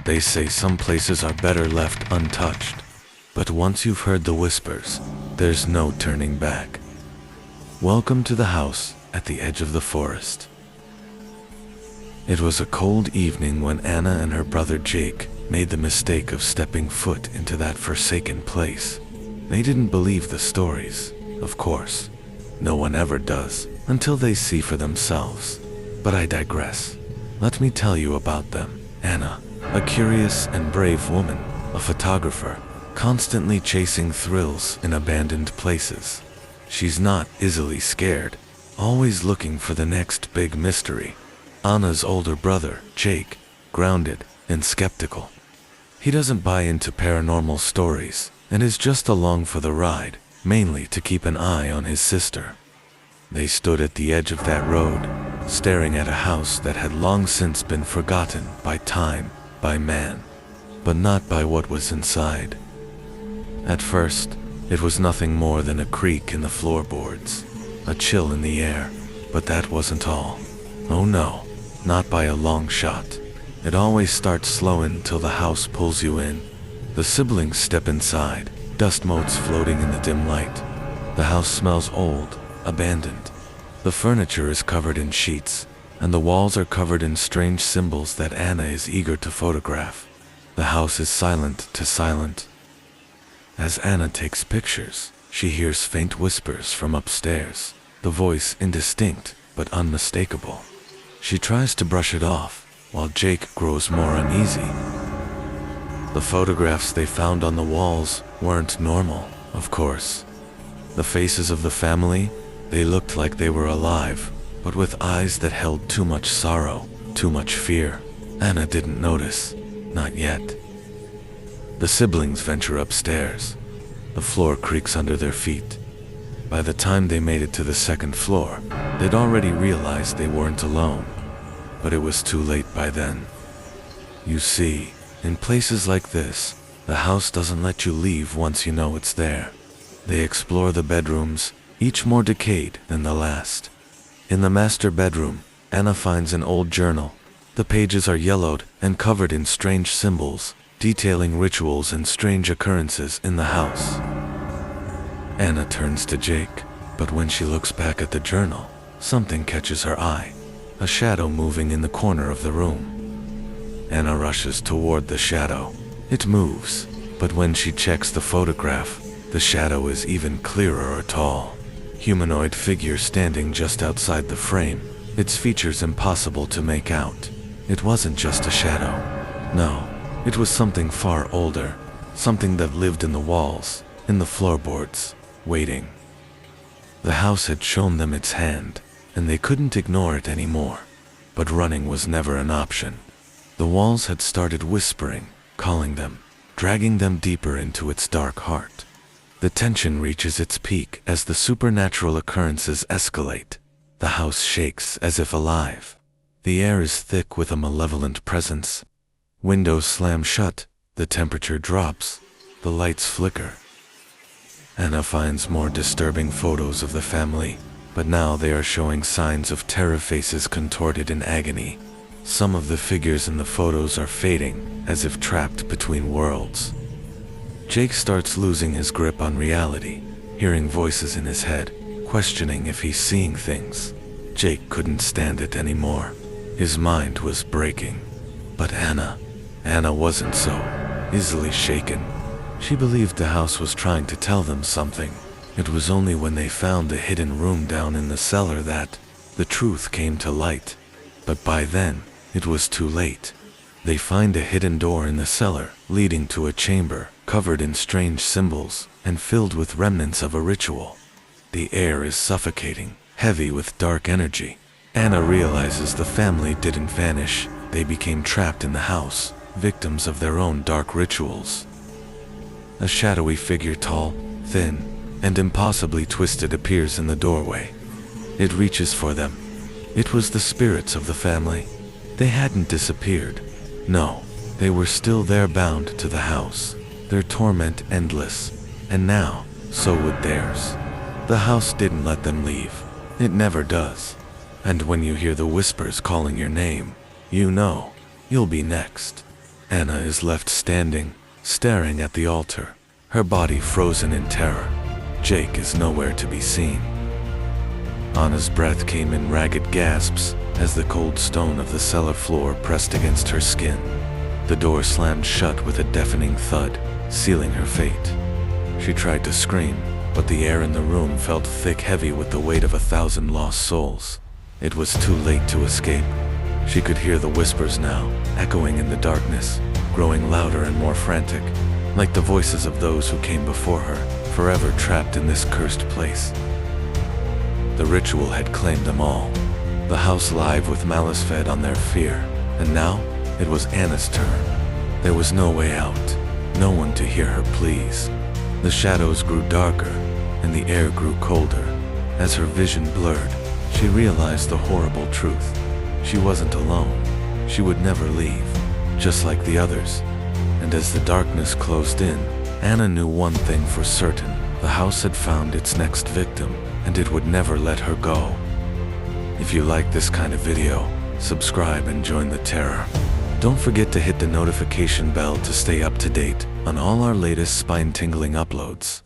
They say some places are better left untouched, but once you've heard the whispers, there's no turning back. Welcome to the house at the edge of the forest. It was a cold evening when Anna and her brother Jake made the mistake of stepping foot into that forsaken place. They didn't believe the stories, of course. No one ever does until they see for themselves. But I digress. Let me tell you about them. Anna, a curious and brave woman, a photographer, constantly chasing thrills in abandoned places. She's not easily scared, always looking for the next big mystery. Anna's older brother, Jake, grounded and skeptical. He doesn't buy into paranormal stories and is just along for the ride, mainly to keep an eye on his sister. They stood at the edge of that road, staring at a house that had long since been forgotten by time, by man, but not by what was inside. At first, it was nothing more than a creak in the floorboards, a chill in the air, but that wasn't all. Oh no, not by a long shot. It always starts slow until the house pulls you in. The siblings step inside, dust motes floating in the dim light. The house smells old, abandoned. The furniture is covered in sheets, and the walls are covered in strange symbols that Anna is eager to photograph. The house is silent to silent. As Anna takes pictures, she hears faint whispers from upstairs, the voice indistinct but unmistakable. She tries to brush it off, while Jake grows more uneasy. The photographs they found on the walls weren't normal, of course. The faces of the family, they looked like they were alive, but with eyes that held too much sorrow, too much fear. Anna didn't notice, not yet. The siblings venture upstairs. The floor creaks under their feet. By the time they made it to the second floor, they'd already realized they weren't alone. But it was too late by then. You see, in places like this, the house doesn't let you leave once you know it's there. They explore the bedrooms, each more decayed than the last. In the master bedroom, Anna finds an old journal. The pages are yellowed and covered in strange symbols, detailing rituals and strange occurrences in the house. Anna turns to Jake, but when she looks back at the journal, something catches her eye. A shadow moving in the corner of the room. Anna rushes toward the shadow. It moves, but when she checks the photograph, the shadow is even clearer, a tall, humanoid figure standing just outside the frame, its features impossible to make out. It wasn't just a shadow. No, it was something far older, something that lived in the walls, in the floorboards, waiting. The house had shown them its hand, and they couldn't ignore it anymore. But running was never an option. The walls had started whispering, calling them, dragging them deeper into its dark heart. The tension reaches its peak as the supernatural occurrences escalate. The house shakes as if alive. The air is thick with a malevolent presence. Windows slam shut, the temperature drops, the lights flicker. Anna finds more disturbing photos of the family, but now they are showing signs of terror, faces contorted in agony. Some of the figures in the photos are fading, as if trapped between worlds. Jake starts losing his grip on reality, hearing voices in his head, questioning if he's seeing things. Jake couldn't stand it anymore. His mind was breaking. But Anna wasn't so easily shaken. She believed the house was trying to tell them something. It was only when they found the hidden room down in the cellar that the truth came to light. But by then, it was too late. They find a hidden door in the cellar, leading to a chamber covered in strange symbols and filled with remnants of a ritual. The air is suffocating, heavy with dark energy. Anna realizes the family didn't vanish. They became trapped in the house, victims of their own dark rituals. A shadowy figure, tall, thin, and impossibly twisted, appears in the doorway. It reaches for them. It was the spirits of the family. They hadn't disappeared. No, they were still there, bound to the house, their torment endless, and now, so would theirs. The house didn't let them leave. It never does. And when you hear the whispers calling your name, you know you'll be next. Anna is left standing, staring at the altar, her body frozen in terror. Jake is nowhere to be seen. Anna's breath came in ragged gasps as the cold stone of the cellar floor pressed against her skin. The door slammed shut with a deafening thud, sealing her fate. She tried to scream, but the air in the room felt thick, heavy with the weight of 1,000 lost souls. It was too late to escape. She could hear the whispers now, echoing in the darkness, growing louder and more frantic, like the voices of those who came before her, forever trapped in this cursed place. The ritual had claimed them all, the house live with malice fed on their fear, and now it was Anna's turn. There was no way out, no one to hear her pleas. The shadows grew darker, and the air grew colder. As her vision blurred, she realized the horrible truth. She wasn't alone. She would never leave, just like the others. And as the darkness closed in, Anna knew one thing for certain. The house had found its next victim, and it would never let her go. If you like this kind of video, subscribe and join the terror. Don't forget to hit the notification bell to stay up to date on all our latest spine-tingling uploads.